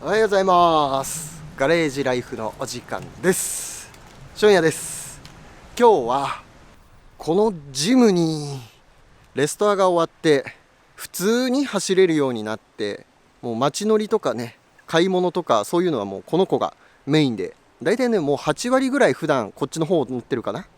おはようございます。ガレージライフのお時間です。しょんやです。今日はこのジムにレストアが終わって普通に走れるようになって、もう街乗りとかね、買い物とかそういうのはもうこの子がメインで、だいたいねもう8割ぐらい普段こっちの方を乗ってるかな。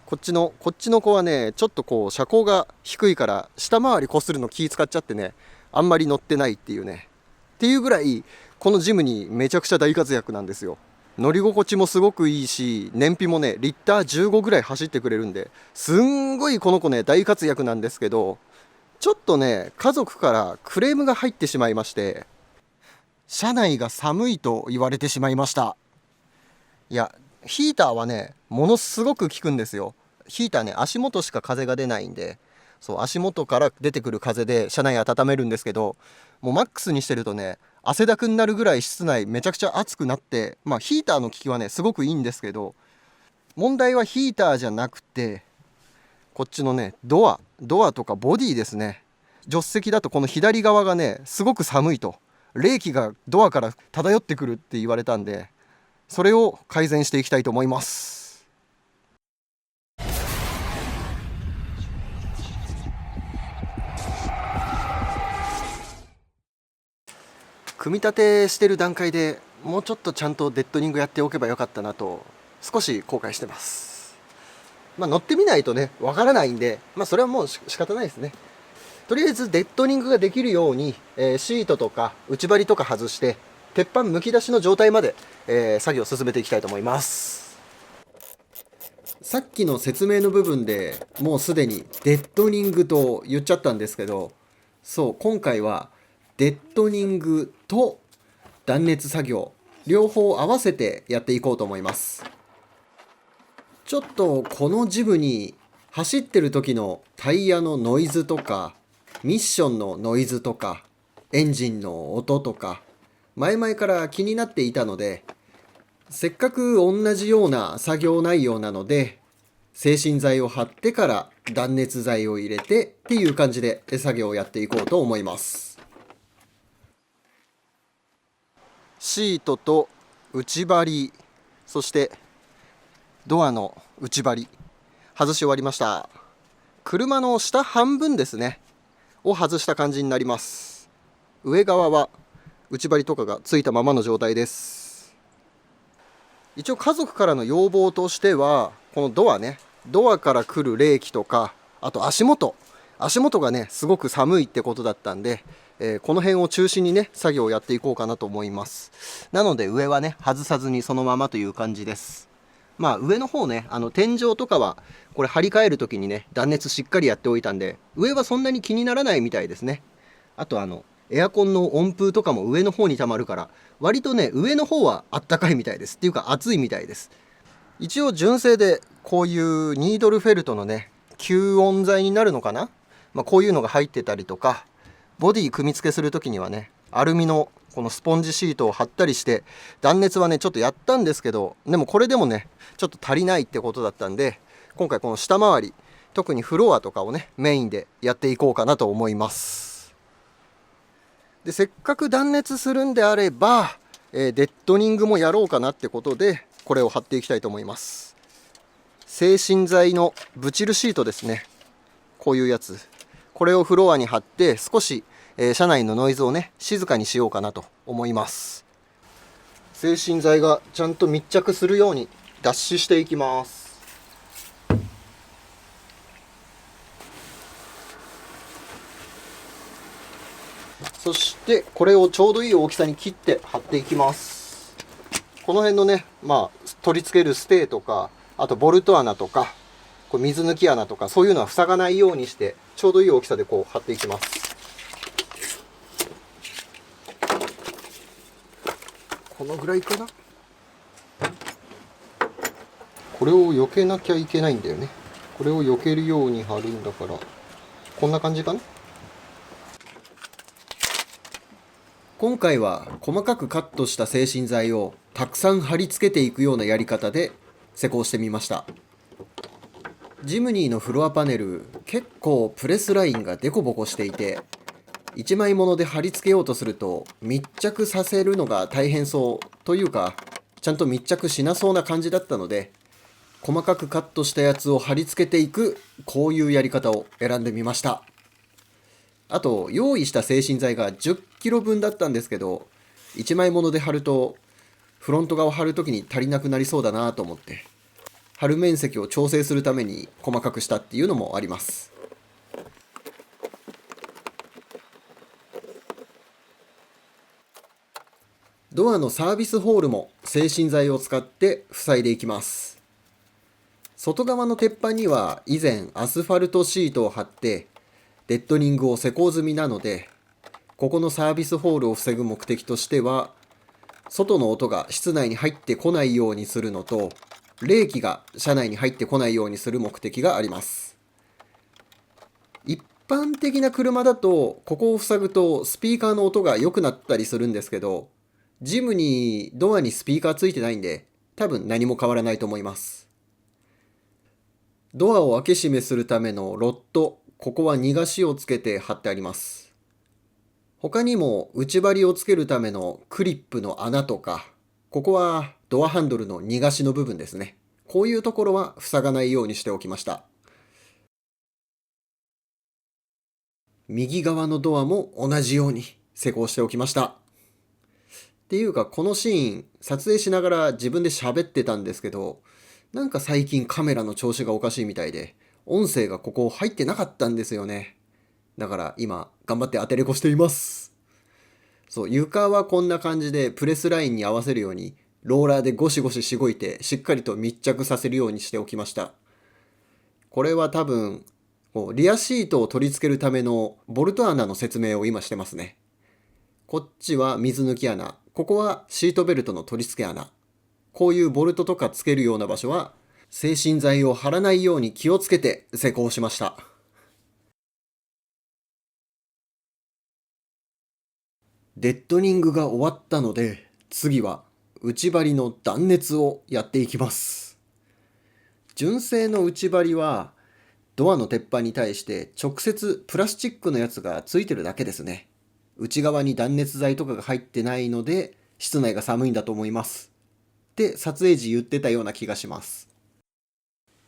こっちの子はね、ちょっとこう車高が低いから下回りこするの気使っちゃってね、あんまり乗ってないっていうね、っていうぐらいこのジムにめちゃくちゃ大活躍なんですよ。乗り心地もすごくいいし、燃費もねリッター15ぐらい走ってくれるんで、すんごいこの子ね大活躍なんですけど、ちょっとね家族からクレームが入ってしまいまして、車内が寒いと言われてしまいました。いや、ヒーターはねものすごく効くんですよ。ヒーターね、足元しか風が出ないんで、そう足元から出てくる風で車内温めるんですけど、もうマックスにしてるとね汗だくになるぐらい室内めちゃくちゃ暑くなって、ヒーターの効きはねすごくいいんですけど、問題はヒーターじゃなくてこっちのねドアとかボディですね。助手席だとこの左側がねすごく寒いと、冷気がドアから漂ってくるって言われたんで、それを改善していきたいと思います。組み立てしてる段階でもうちょっとちゃんとデッドリングやっておけばよかったなと少し後悔してます。乗ってみないとねわからないんで、それはもう仕方ないですね。とりあえずデッドリングができるように、シートとか内張りとか外して鉄板むき出しの状態まで、作業を進めていきたいと思います。さっきの説明の部分でもうすでにデッドリングと言っちゃったんですけど、そう今回はデッドリングと断熱作業両方合わせてやっていこうと思います。ちょっとこのジムに走ってる時のタイヤのノイズとかミッションのノイズとかエンジンの音とか前々から気になっていたので、せっかく同じような作業内容なので制震剤を貼ってから断熱材を入れてっていう感じで作業をやっていこうと思います。シートと内張り、そしてドアの内張り外し終わりました。車の下半分ですねを外した感じになります。上側は内張りとかがついたままの状態です。一応家族からの要望としてはこのドアから来る冷気とか、あと足元がねすごく寒いってことだったんで、この辺を中心にね作業をやっていこうかなと思います。なので上はね外さずにそのままという感じです。上の方ね、天井とかはこれ張り替える時にね断熱しっかりやっておいたんで、上はそんなに気にならないみたいですね。あとエアコンの温風とかも上の方にたまるから、割とね上の方はあったかいみたいです。っていうか暑いみたいです。一応純正でこういうニードルフェルトのね吸音材になるのかな、こういうのが入ってたりとか、ボディ組み付けする時にはねアルミのこのスポンジシートを貼ったりして断熱はねちょっとやったんですけど、でもこれでもねちょっと足りないってことだったんで、今回この下回り特にフロアとかをねメインでやっていこうかなと思います。でせっかく断熱するんであれば、デッドリングもやろうかなってことでこれを貼っていきたいと思います。制震材のブチルシートですね、こういうやつ、これをフロアに貼って少し車内のノイズをね静かにしようかなと思います。制震材がちゃんと密着するように脱脂していきます。そしてこれをちょうどいい大きさに切って貼っていきます。この辺のね取り付けるステーとか、あとボルト穴とかこれ水抜き穴とかそういうのは塞がないようにしてちょうどいい大きさでこう貼っていきます。このぐらいかな。これを避けなきゃいけないんだよね。これを避けるように貼るんだから、こんな感じかな。今回は細かくカットした制震材をたくさん貼り付けていくようなやり方で施工してみました。ジムニーのフロアパネル、結構プレスラインがデコボコしていて、一枚物で貼り付けようとすると密着させるのが大変そうというか、ちゃんと密着しなそうな感じだったので、細かくカットしたやつを貼り付けていく、こういうやり方を選んでみました。あと用意した製芯材が10キロ分だったんですけど、一枚物で貼るとフロント側を貼るときに足りなくなりそうだなと思って、貼る面積を調整するために細かくしたっていうのもあります。ドアのサービスホールも製芯材を使って塞いでいきます。外側の鉄板には以前アスファルトシートを貼ってデッドリングを施工済みなので、ここのサービスホールを防ぐ目的としては、外の音が室内に入ってこないようにするのと、冷気が車内に入ってこないようにする目的があります。一般的な車だとここを塞ぐとスピーカーの音が良くなったりするんですけど、ジムにドアにスピーカーついてないんで、多分何も変わらないと思います。ドアを開け閉めするためのロッド、ここは逃がしをつけて貼ってあります。他にも内張りをつけるためのクリップの穴とか、ここはドアハンドルの逃がしの部分ですね。こういうところは塞がないようにしておきました。右側のドアも同じように施工しておきました。っていうか、このシーン撮影しながら自分で喋ってたんですけど、なんか最近カメラの調子がおかしいみたいで、音声がここ入ってなかったんですよね。だから今頑張って当てれこしています。そう、床はこんな感じでプレスラインに合わせるようにローラーでゴシゴシしごいてしっかりと密着させるようにしておきました。これは多分リアシートを取り付けるためのボルト穴の説明を今してますね。こっちは水抜き穴、ここはシートベルトの取り付け穴。こういうボルトとかつけるような場所は製芯材を貼らないように気をつけて施工しました。デッドリングが終わったので、次は内張りの断熱をやっていきます。純正の内張りはドアの鉄板に対して直接プラスチックのやつがついてるだけですね。内側に断熱材とかが入ってないので室内が寒いんだと思いますって撮影時言ってたような気がします。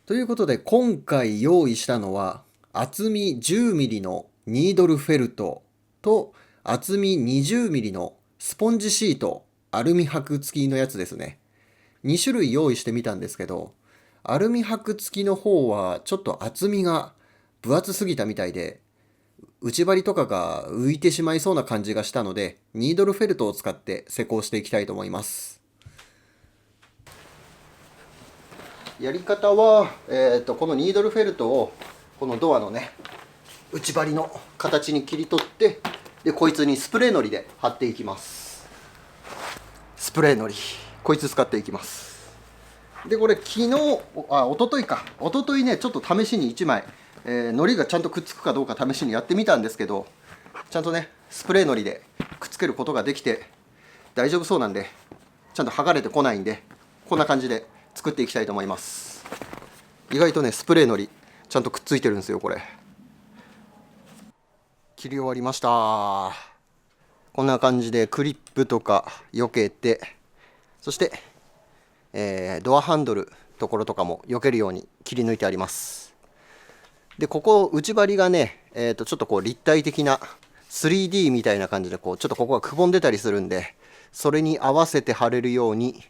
ということで今回用意したのは厚み 10mm のニードルフェルトと厚み 20mm のスポンジシート、アルミ箔付きのやつですね。2種類用意してみたんですけど、アルミ箔付きの方はちょっと厚みが分厚すぎたみたいで、内張りとかが浮いてしまいそうな感じがしたので、ニードルフェルトを使って施工していきたいと思います。やり方は、このニードルフェルトをこのドアのね、内張りの形に切り取って、でこいつにスプレーのりで貼っていきます。スプレーのり、こいつ使っていきます。でこれ昨日、一昨日ね、ちょっと試しに1枚、のりがちゃんとくっつくかどうか試しにやってみたんですけど、ちゃんとねスプレーのりでくっつけることができて大丈夫そうなんで、ちゃんと剥がれてこないんで、こんな感じで作っていきたいと思います。意外とねスプレーのりちゃんとくっついてるんですよ。これ切り終わりました。こんな感じでクリップとか避けて、そして、ドアハンドルところとかも避けるように切り抜いてあります。でここ内張りがね、ちょっとこう立体的な 3D みたいな感じで、こうちょっとここがくぼんでたりするんで、それに合わせて貼れるように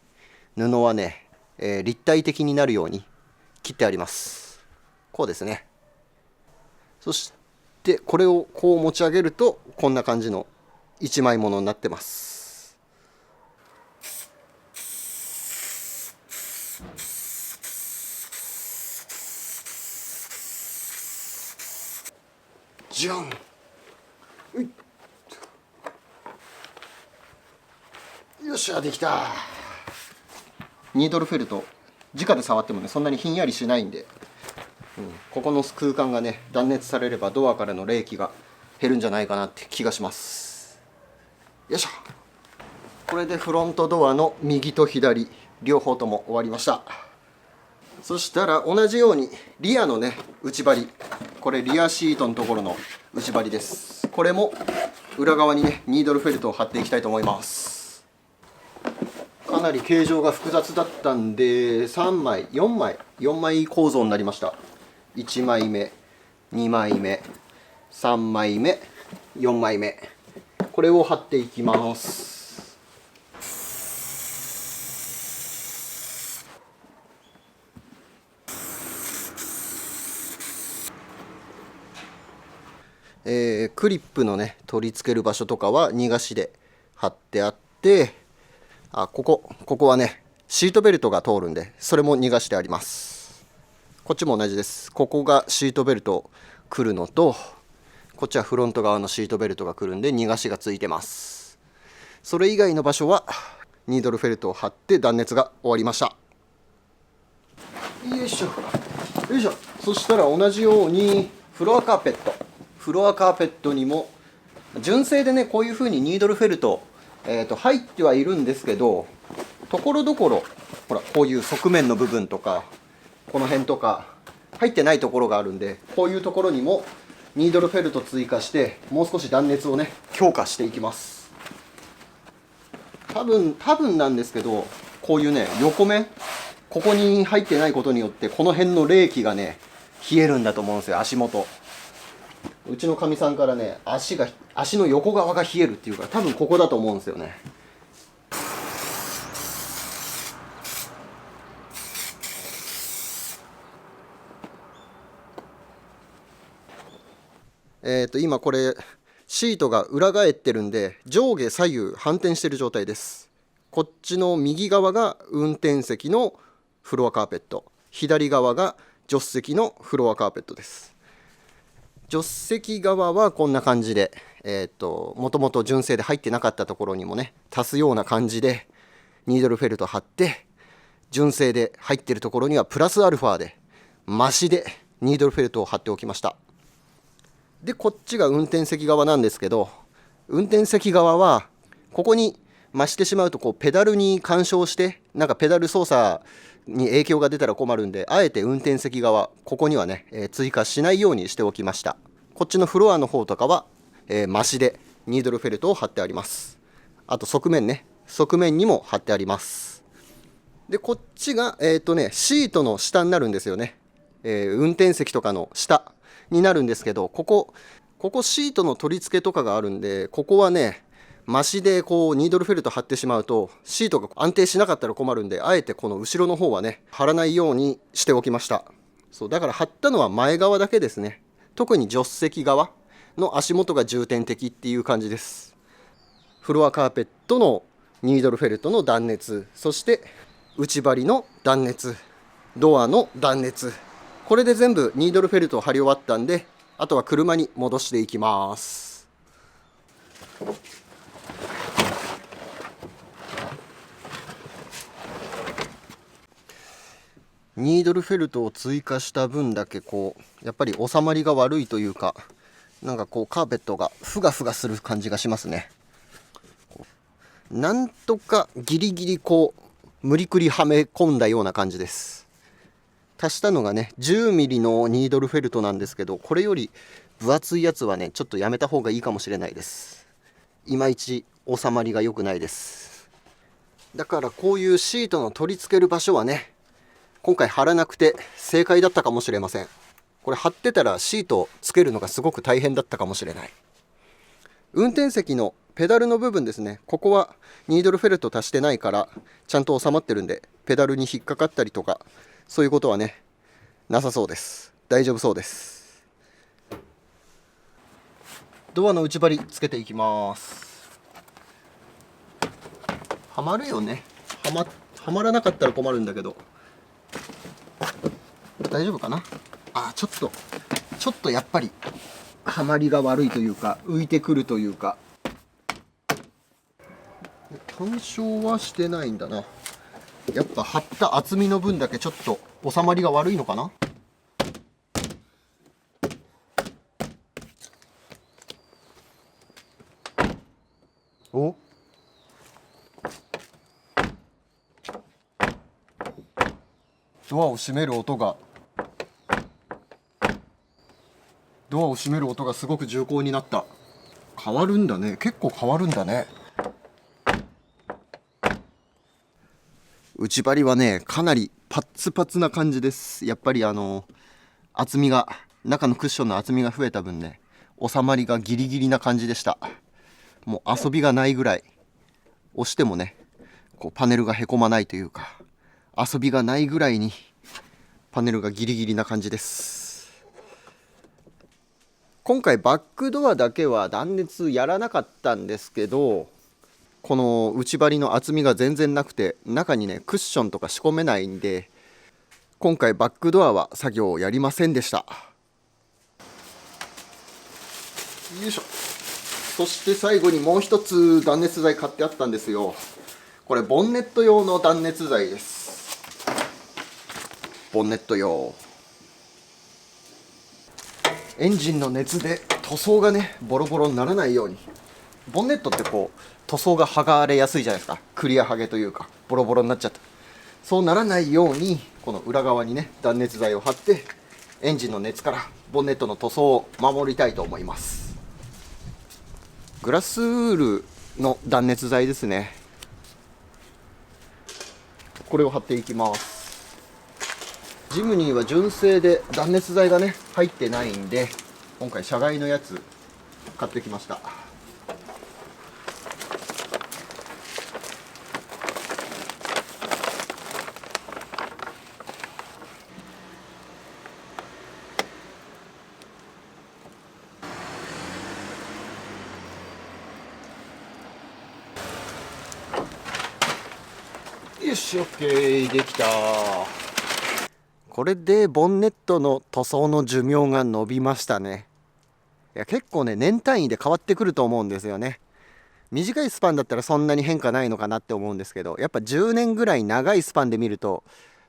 布はね、立体的になるように切ってあります。こうですね。そしてこれをこう持ち上げるとこんな感じの一枚物になってます。じゃん。よっしゃ、できた。ニードルフェルト直で触ってもねそんなにひんやりしないんで、ここの空間がね断熱されればドアからの冷気が減るんじゃないかなって気がします。よいしょ。これでフロントドアの右と左両方とも終わりました。そしたら同じようにリアのね内張り、これリアシートのところの内張りです。これも裏側にねニードルフェルトを貼っていきたいと思います。かなり形状が複雑だったんで3枚4枚構造になりました。1枚目2枚目3枚目4枚目、これを貼っていきます。クリップのね取り付ける場所とかは逃がしで貼ってあって、ここはねシートベルトが通るんで、それも逃がしてあります。こっちも同じです。ここがシートベルト来るのと、こっちはフロント側のシートベルトが来るんで逃がしがついてます。それ以外の場所はニードルフェルトを貼って断熱が終わりました。よいしょよいしょ。そしたら同じようにフロアカーペットにも純正でねこういう風にニードルフェルト、入ってはいるんですけど、ところどころほらこういう側面の部分とかこの辺とか入ってないところがあるんで、こういうところにもニードルフェルト追加してもう少し断熱をね強化していきます。多分なんですけど、こういうね横面ここに入ってないことによってこの辺の冷気がね冷えるんだと思うんですよ。足元、うちのかみさんからね足の横側が冷えるっていうから、多分ここだと思うんですよね。今これシートが裏返ってるんで上下左右反転してる状態です。こっちの右側が運転席のフロアカーペット、左側が助手席のフロアカーペットです。助手席側はこんな感じで、もともと純正で入ってなかったところにもね足すような感じでニードルフェルト貼って、純正で入ってるところにはプラスアルファで増しでニードルフェルトを貼っておきました。でこっちが運転席側なんですけど、運転席側はここに増してしまうとこうペダルに干渉してなんかペダル操作に影響が出たら困るんで、あえて運転席側ここにはね、追加しないようにしておきました。こっちのフロアの方とかは、増しでニードルフェルトを貼ってあります。あと側面にも貼ってあります。でこっちがシートの下になるんですよね。運転席とかの下になるんですけど、ここシートの取り付けとかがあるんで、ここはね増しでこうニードルフェルト貼ってしまうとシートが安定しなかったら困るんで、あえてこの後ろの方はね貼らないようにしておきました。そうだから貼ったのは前側だけですね。特に助手席側の足元が重点的っていう感じです。フロアカーペットのニードルフェルトの断熱、そして内張りの断熱、ドアの断熱、これで全部ニードルフェルトを貼り終わったんで、あとは車に戻していきます。ニードルフェルトを追加した分だけこうやっぱり収まりが悪いというか、なんかこうカーペットがふがふがする感じがしますね。なんとかギリギリこう無理くりはめ込んだような感じです。足したのがね10ミリのニードルフェルトなんですけど、これより分厚いやつはねちょっとやめた方がいいかもしれないです。いまいち収まりが良くないです。だからこういうシートの取り付ける場所はね今回貼らなくて正解だったかもしれません。これ貼ってたらシートつけるのがすごく大変だったかもしれない。運転席のペダルの部分ですね、ここはニードルフェルト足してないからちゃんと収まってるんで、ペダルに引っかかったりとかそういうことはねなさそうです。大丈夫そうです。ドアの内張りつけていきます。はまるよね。はまらなかったら困るんだけど、大丈夫かな。ちょっとやっぱりはまりが悪いというか浮いてくるというか、干渉はしてないんだな。やっぱ貼った厚みの分だけちょっと収まりが悪いのかな。お、ドアを閉める音がすごく重厚になった。変わるんだね。結構変わるんだね。内張りはね、かなりパッツパツな感じです。やっぱり厚みが、中のクッションの厚みが増えた分ね、収まりがギリギリな感じでした。もう遊びがないぐらい、押してもね、こうパネルがへこまないというか、遊びがないぐらいにパネルがギリギリな感じです。今回バックドアだけは断熱やらなかったんですけど、この内張りの厚みが全然なくて、中にねクッションとか仕込めないんで、今回バックドアは作業をやりませんでした。よいしょ。そして最後にもう一つ断熱材買ってあったんですよ。これボンネット用の断熱材です。ボンネット用。エンジンの熱で塗装がねボロボロにならないように。ボンネットってこう塗装が剥がれやすいじゃないですか。クリア剥げというかボロボロになっちゃった。そうならないようにこの裏側にね断熱材を貼って、エンジンの熱からボンネットの塗装を守りたいと思います。グラスウールの断熱材ですね。これを貼っていきます。ジムニーは純正で断熱材がね入ってないんで、今回社外のやつ買ってきました。よし、 OK できた。これでボンネットの塗装の寿命が伸びましたね。いや結構ね年単位で変わってくると思うんですよね。短いスパンだったらそんなに変化ないのかなって思うんですけど、やっぱ10年ぐらい長いスパンで見ると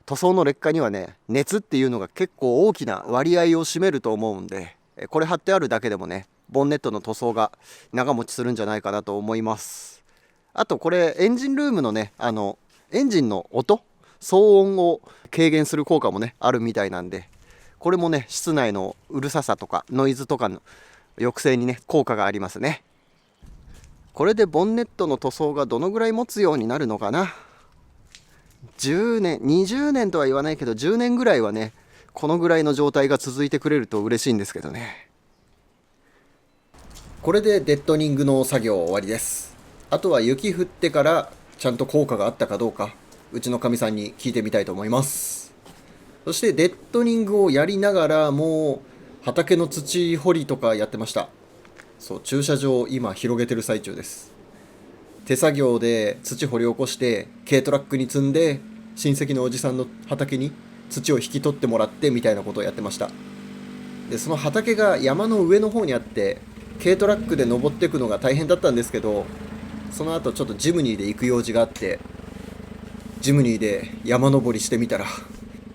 塗装の劣化にはね熱っていうのが結構大きな割合を占めると思うんで、これ貼ってあるだけでもねボンネットの塗装が長持ちするんじゃないかなと思います。あとこれエンジンルームのねエンジンの音、騒音を軽減する効果もねあるみたいなんで、これもね室内のうるささとかノイズとかの抑制にね効果がありますね。これでボンネットの塗装がどのぐらい持つようになるのかな。10年20年とは言わないけど10年ぐらいはねこのぐらいの状態が続いてくれると嬉しいんですけどね。これでデッドニングの作業終わりです。あとは雪降ってからちゃんと効果があったかどうか、うちのかみさんに聞いてみたいと思います。そしてデッドニングをやりながらもう畑の土掘りとかやってました。そう、駐車場を今広げてる最中です。手作業で土掘り起こして軽トラックに積んで親戚のおじさんの畑に土を引き取ってもらってみたいなことをやってました。でその畑が山の上の方にあって、軽トラックで登っていくのが大変だったんですけど、その後ちょっとジムニーで行く用事があってジムニーで山登りしてみたら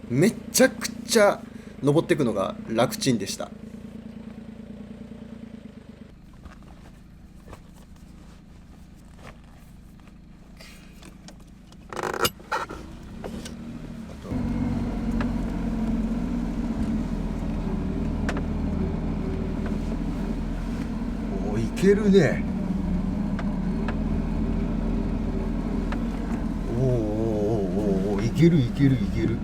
めっちゃくちゃ登っていくのが楽ちんでした。お、いけるね。お、いけるいけるいける。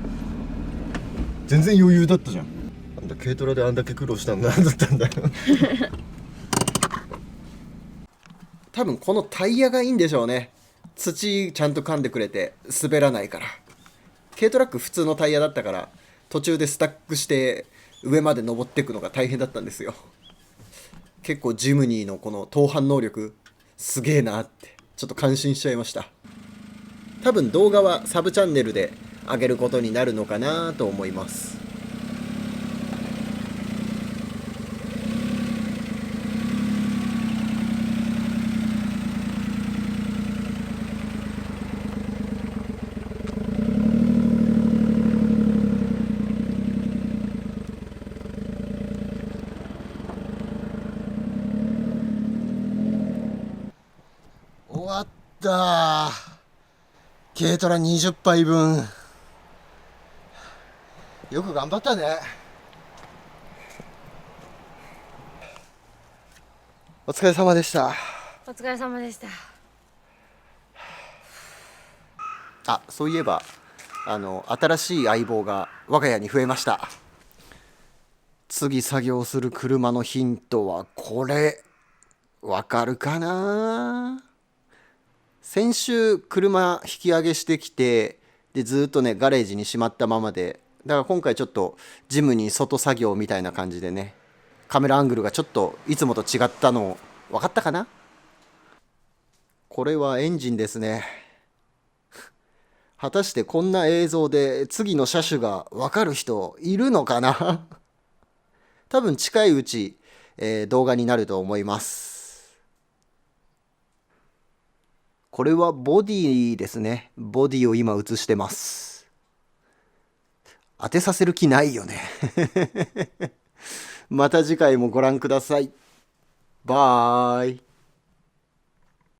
全然余裕だったじゃん。なんだ軽トラであんだけ苦労したんだだったんだよ多分このタイヤがいいんでしょうね。土ちゃんと噛んでくれて滑らないから。軽トラック普通のタイヤだったから途中でスタックして上まで登っていくのが大変だったんですよ。結構ジムニーのこの盗犯能力すげえなってちょっと感心しちゃいました。多分動画はサブチャンネルで上げることになるのかなと思います。終わったー。軽トラ20杯分。よく頑張ったね。お疲れ様でした。お疲れ様でした。あ、そういえば新しい相棒が我が家に増えました。次作業する車のヒントはこれ。わかるかな。先週車引き上げしてきて、でずっとねガレージにしまったままで、だから今回ちょっとジムに外作業みたいな感じでね、カメラアングルがちょっといつもと違ったの分かったかな。これはエンジンですね。果たしてこんな映像で次の車種が分かる人いるのかな。多分近いうち、動画になると思います。これはボディですね。ボディを今映してます。当てさせる気ないよね。また次回もご覧ください。バーイ。